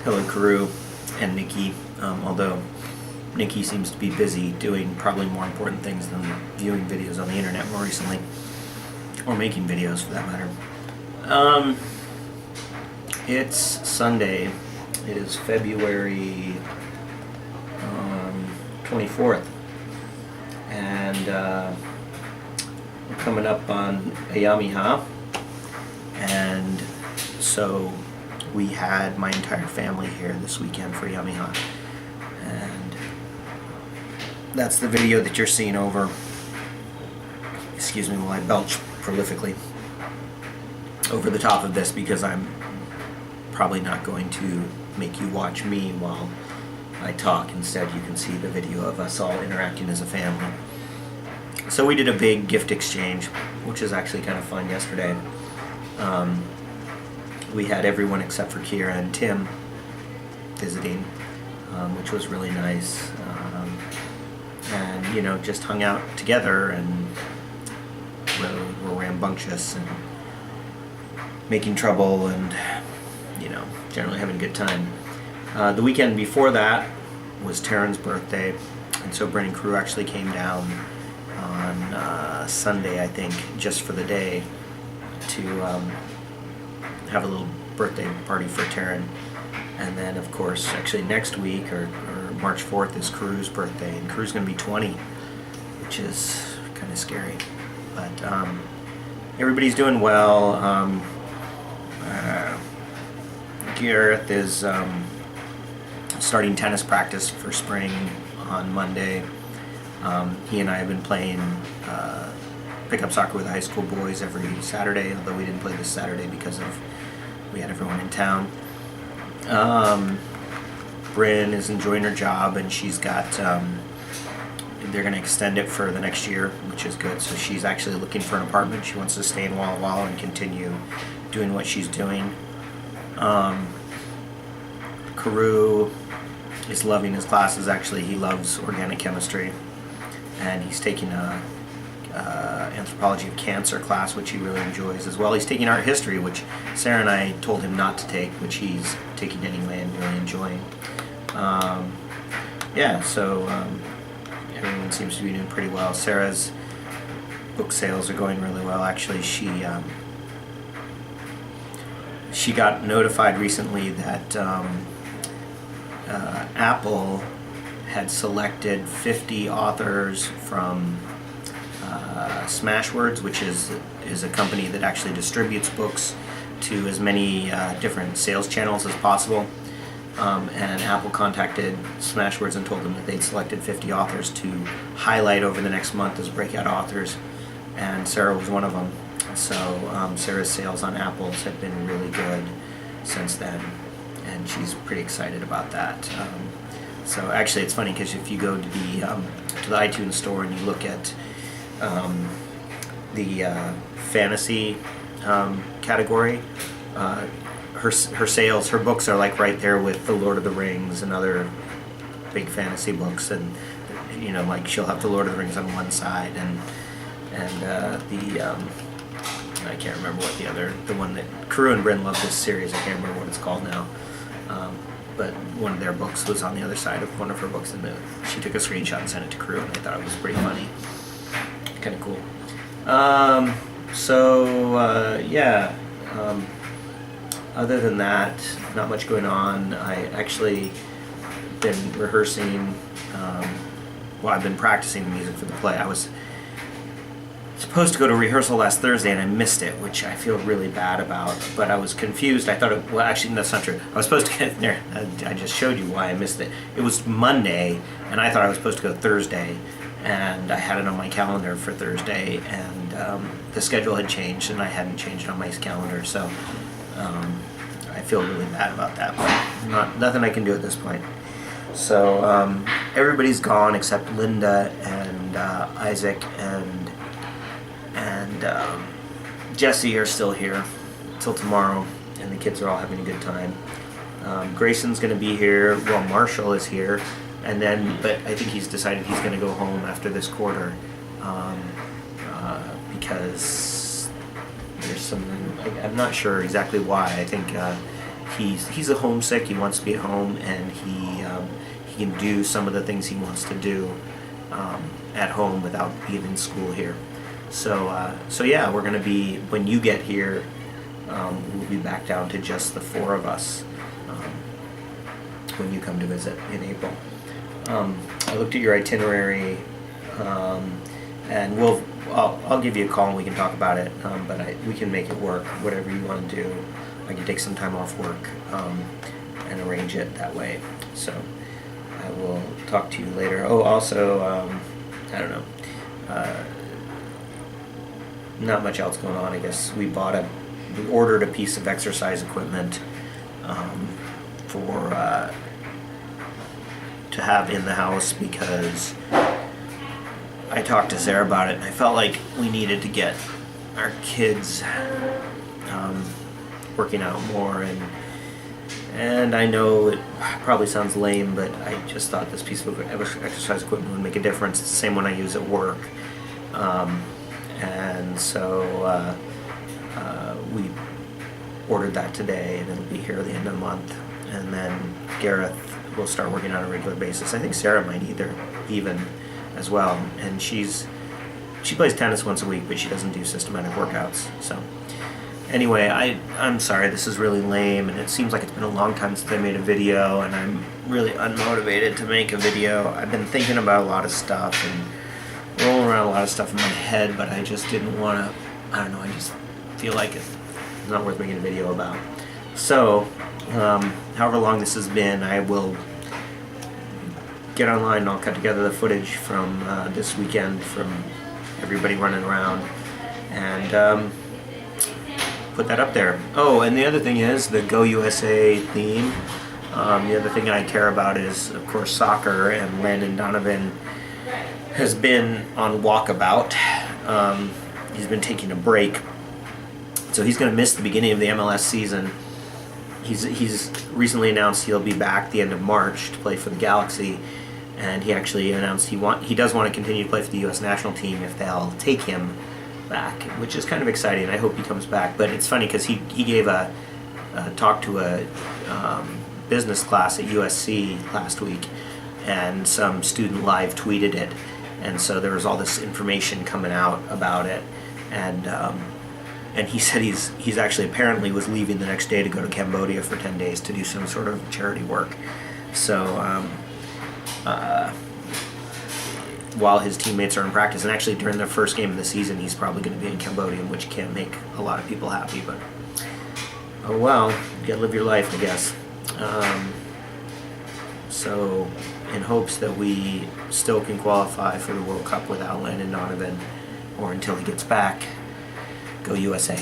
Hello, Karu and Nikki. Although Nikki seems to be busy doing probably more important things than viewing videos on the internet more recently, or making videos for that matter. It's Sunday. It is February 24th, and we're coming up on Ayamiha, and so we had my entire family here this weekend for Ayamiha, and that's the video that you're seeing over. Excuse me while I belch prolifically over the top of this, because I'm probably not going to make you watch me while I talk. Instead, you can see the video of us all interacting as a family. So we did a big gift exchange, which is actually kind of fun yesterday. We had everyone except for Kira and Tim visiting, which was really nice. And, just hung out together and were rambunctious and making trouble and, generally having a good time. The weekend before that was Taryn's birthday, and so Brent and Crew actually came down on Sunday, I think, just for the day to have a little birthday party for Taryn. And then, of course, actually next week, or March 4th, is Crew's birthday, and Crew's going to be 20, which is kind of scary. But everybody's doing well. Gareth is starting tennis practice for spring on Monday. He and I have been playing pickup soccer with the high school boys every Saturday, although we didn't play this Saturday because we had everyone in town. Bryn is enjoying her job, and she's got they're going to extend it for the next year, which is good. So she's actually looking for an apartment. She wants to stay in Walla Walla and continue doing what she's doing. Karu is loving his classes. Actually, he loves organic chemistry, and he's taking a anthropology of cancer class, which he really enjoys as well. He's taking art history, which Sarah and I told him not to take, which he's taking anyway and really enjoying. So everyone seems to be doing pretty well. Sarah's book sales are going really well. Actually, she got notified recently that Apple had selected 50 authors from Smashwords, which is a company that actually distributes books to as many different sales channels as possible. And Apple contacted Smashwords and told them that they'd selected 50 authors to highlight over the next month as breakout authors, and Sarah was one of them. So Sarah's sales on Apples have been really good since then, and she's pretty excited about that. So actually, it's funny because if you go to the iTunes store and you look at the fantasy category, her sales, her books are like right there with The Lord of the Rings and other big fantasy books, and like she'll have The Lord of the Rings on one side, and I can't remember what the one that Karu and Bryn love this series. I can't remember what it's called now. But one of their books was on the other side of one of her books, and she took a screenshot and sent it to Karu, and I thought it was pretty funny. Kind of cool. Other than that, not much going on. I actually been rehearsing. I've been practicing the music for the play. I was supposed to go to rehearsal last Thursday, and I missed it, which I feel really bad about, but I was confused. I thought actually that's not true. I was supposed to get there. I just showed you why I missed it. It was Monday, and I thought I was supposed to go Thursday, and I had it on my calendar for Thursday, and the schedule had changed, and I hadn't changed it on my calendar, so I feel really bad about that, but nothing I can do at this point. So everybody's gone except Linda and Isaac and Jesse are still here till tomorrow, and the kids are all having a good time. Grayson's going to be here. Well, Marshall is here, but I think he's decided he's going to go home after this quarter because there's some. I'm not sure exactly why. I think he's a homesick. He wants to be at home, and he can do some of the things he wants to do at home without being in school here. So yeah, we're going to be, when you get here, we'll be back down to just the four of us when you come to visit in April. I looked at your itinerary, and I'll give you a call and we can talk about it. But we can make it work, whatever you want to do. I can take some time off work and arrange it that way. So I will talk to you later. Oh, also, I don't know. Not much else going on, I guess. We ordered a piece of exercise equipment for to have in the house, because I talked to Sarah about it and I felt like we needed to get our kids working out more, and I know it probably sounds lame, but I just thought this piece of exercise equipment would make a difference. It's the same one I use at work. And so we ordered that today, and it'll be here at the end of the month. And then Gareth will start working on a regular basis. I think Sarah might even as well. And she plays tennis once a week, but she doesn't do systematic workouts. So anyway, I'm sorry, this is really lame, and it seems like it's been a long time since I made a video, and I'm really unmotivated to make a video. I've been thinking about a lot of stuff and rolling around a lot of stuff in my head, but I just didn't want to, I don't know, I just feel like it's not worth making a video about. So, however long this has been, I will get online and I'll cut together the footage from this weekend from everybody running around and put that up there. Oh, and the other thing is the Go USA theme. The other thing I care about is, of course, soccer, and Landon Donovan has been on walkabout. He's been taking a break, so he's going to miss the beginning of the MLS season. He's recently announced he'll be back the end of March to play for the Galaxy, and he actually announced he does want to continue to play for the U.S. national team if they'll take him back, which is kind of exciting. I hope he comes back. But it's funny because he gave a talk to a business class at USC last week, and some student live tweeted it, and so there was all this information coming out about it, and he said he's actually apparently was leaving the next day to go to Cambodia for 10 days to do some sort of charity work. So while his teammates are in practice, and actually during the first game of the season, he's probably going to be in Cambodia, which can't make a lot of people happy, but oh well, you gotta live your life, I guess. So in hopes that we still can qualify for the World Cup without Landon Donovan, or until he gets back, Go USA.